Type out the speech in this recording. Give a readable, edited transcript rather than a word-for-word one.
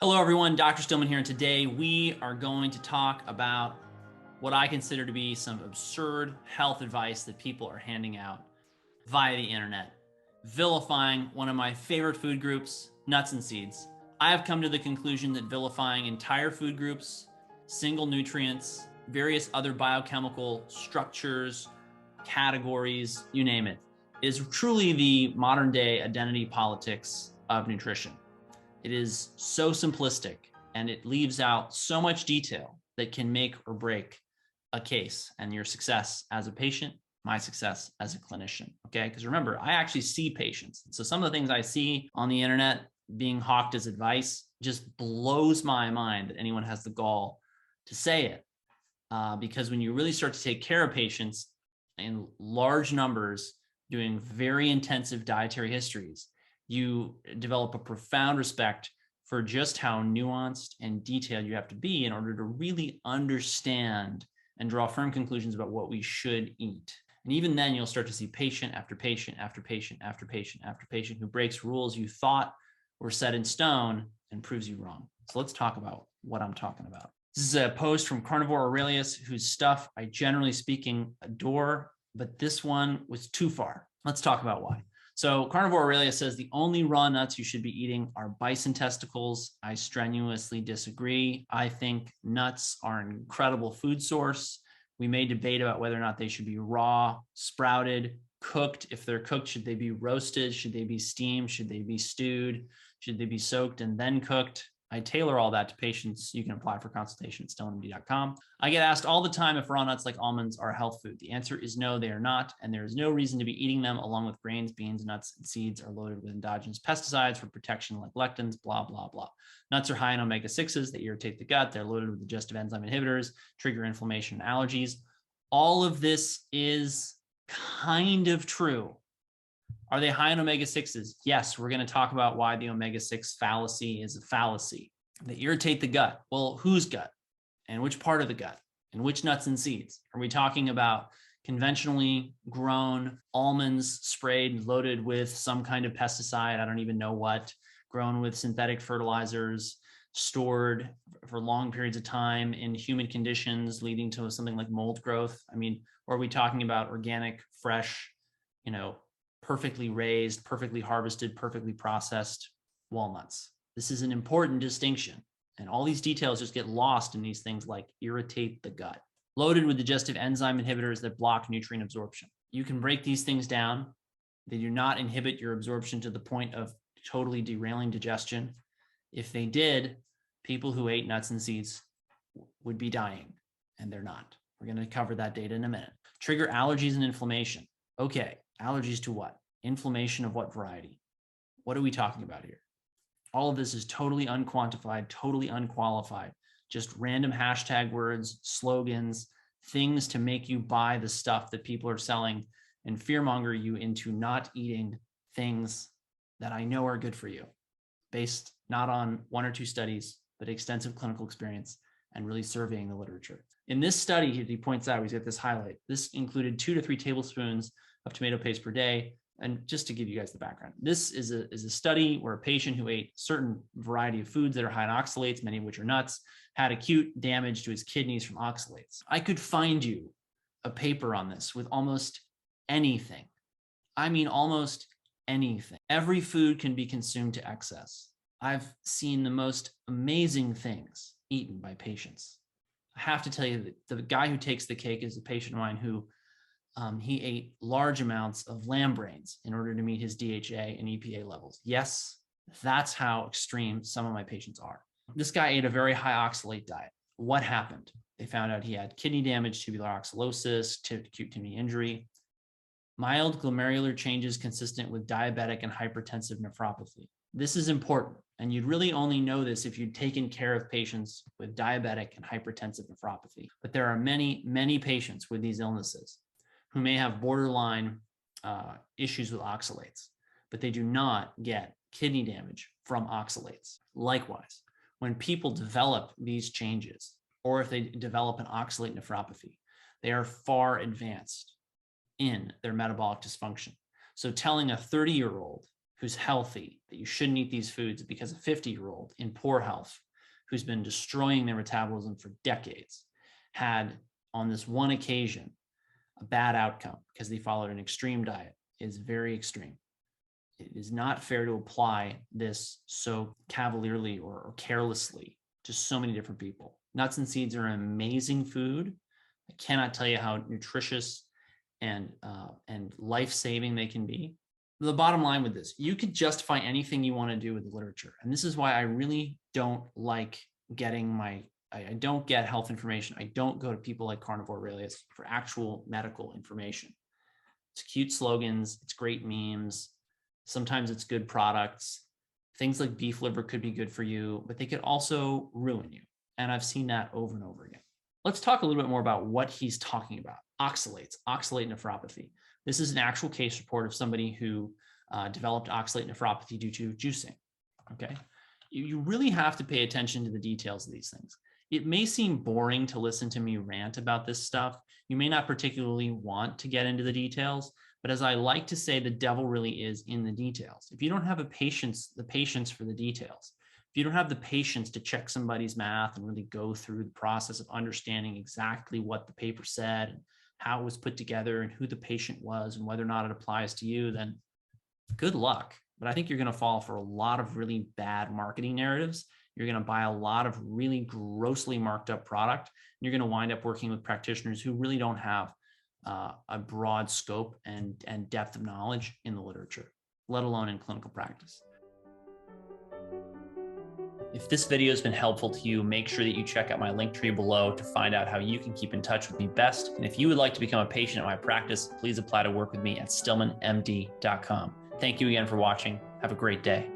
Hello everyone, Dr. Stillman here, and today we are going to talk about what I consider to be some absurd health advice that people are handing out via the internet, vilifying one of my favorite food groups, nuts and seeds. I have come to the conclusion that vilifying entire food groups, single nutrients, various other biochemical structures, categories, you name it, is truly the modern day identity politics of nutrition. It is so simplistic and it leaves out so much detail that can make or break a case and your success as a patient, my success as a clinician. Okay. Because remember, I actually see patients. So some of the things I see on the internet being hawked as advice just blows my mind that anyone has the gall to say it. Because when you really start to take care of patients in large numbers, doing very intensive dietary histories, you develop a profound respect for just how nuanced and detailed you have to be in order to really understand and draw firm conclusions about what we should eat. And even then, you'll start to see patient after patient after patient after patient after patient who breaks rules you thought were set in stone and proves you wrong. So let's talk about what I'm talking about. This is a post from Carnivore Aurelius, whose stuff I generally speaking adore, but this one was too far. Let's talk about why. So Carnivore Aurelius says the only raw nuts you should be eating are bison testicles. I strenuously disagree. I think nuts are an incredible food source. We may debate about whether or not they should be raw, sprouted, cooked. If they're cooked, should they be roasted? Should they be steamed? Should they be stewed? Should they be soaked and then cooked? I tailor all that to patients. You can apply for consultation at stillmanmd.com. I get asked all the time if raw nuts like almonds are a health food. The answer is no, they are not. And there is no reason to be eating them along with grains, beans, nuts, and seeds are loaded with endogenous pesticides for protection like lectins, blah, blah, blah. Nuts are high in omega-6s. They irritate the gut. They're loaded with digestive enzyme inhibitors, trigger inflammation and allergies. All of this is kind of true. Are they high in omega-6s? Yes, we're going to talk about why the omega-6 fallacy is a fallacy. They irritate the gut. Well, whose gut? And which part of the gut? And which nuts and seeds? Are we talking about conventionally grown almonds sprayed, loaded with some kind of pesticide? I don't even know what. Grown with synthetic fertilizers, stored for long periods of time in humid conditions, leading to something like mold growth? I mean, or are we talking about organic, fresh, perfectly raised, perfectly harvested, perfectly processed walnuts? This is an important distinction. And all these details just get lost in these things like irritate the gut. Loaded with digestive enzyme inhibitors that block nutrient absorption. You can break these things down. They do not inhibit your absorption to the point of totally derailing digestion. If they did, people who ate nuts and seeds would be dying, and they're not. We're going to cover that data in a minute. Trigger allergies and inflammation. Okay. Allergies to what? Inflammation of what variety? What are we talking about here? All of this is totally unquantified, totally unqualified, just random hashtag words, slogans, things to make you buy the stuff that people are selling and fearmonger you into not eating things that I know are good for you, based not on one or two studies, but extensive clinical experience and really surveying the literature. In this study, he points out, he's got this highlight. This included 2 to 3 tablespoons of tomato paste per day. And just to give you guys the background, this is a study where a patient who ate certain variety of foods that are high in oxalates, many of which are nuts, had acute damage to his kidneys from oxalates. I could find you a paper on this with almost anything. I mean, almost anything. Every food can be consumed to excess. I've seen the most amazing things eaten by patients. I have to tell you that the guy who takes the cake is a patient of mine who he ate large amounts of lamb brains in order to meet his DHA and EPA levels. Yes, that's how extreme some of my patients are. This guy ate a very high oxalate diet. What happened? They found out he had kidney damage, tubular oxalosis, acute kidney injury, mild glomerular changes consistent with diabetic and hypertensive nephropathy. This is important, and you'd really only know this if you'd taken care of patients with diabetic and hypertensive nephropathy. But there are many, many patients with these illnesses who may have borderline issues with oxalates, but they do not get kidney damage from oxalates. Likewise, when people develop these changes, or if they develop an oxalate nephropathy, they are far advanced in their metabolic dysfunction. So telling a 30-year-old who's healthy, that you shouldn't eat these foods because a 50-year-old in poor health who's been destroying their metabolism for decades had on this one occasion a bad outcome because they followed an extreme diet is very extreme. It is not fair to apply this so cavalierly or carelessly to so many different people. Nuts and seeds are an amazing food. I cannot tell you how nutritious and life-saving they can be. The bottom line with this, you could justify anything you want to do with the literature. And this is why I really don't like getting I don't get health information. I don't go to people like Carnivore Aurelius for actual medical information. It's cute slogans. It's great memes. Sometimes it's good products. Things like beef liver could be good for you, but they could also ruin you. And I've seen that over and over again. Let's talk a little bit more about what he's talking about. Oxalate nephropathy. This is an actual case report of somebody who developed oxalate nephropathy due to juicing. Okay. You really have to pay attention to the details of these things. It may seem boring to listen to me rant about this stuff. You may not particularly want to get into the details, but as I like to say, the devil really is in the details. If you don't have the patience for the details, if you don't have the patience to check somebody's math and really go through the process of understanding exactly what the paper said and how it was put together and who the patient was and whether or not it applies to you, then good luck. But I think you're going to fall for a lot of really bad marketing narratives. You're going to buy a lot of really grossly marked up product. And you're going to wind up working with practitioners who really don't have a broad scope and depth of knowledge in the literature, let alone in clinical practice. If this video has been helpful to you, make sure that you check out my link tree below to find out how you can keep in touch with me best. And if you would like to become a patient at my practice, please apply to work with me at stillmanmd.com. Thank you again for watching. Have a great day.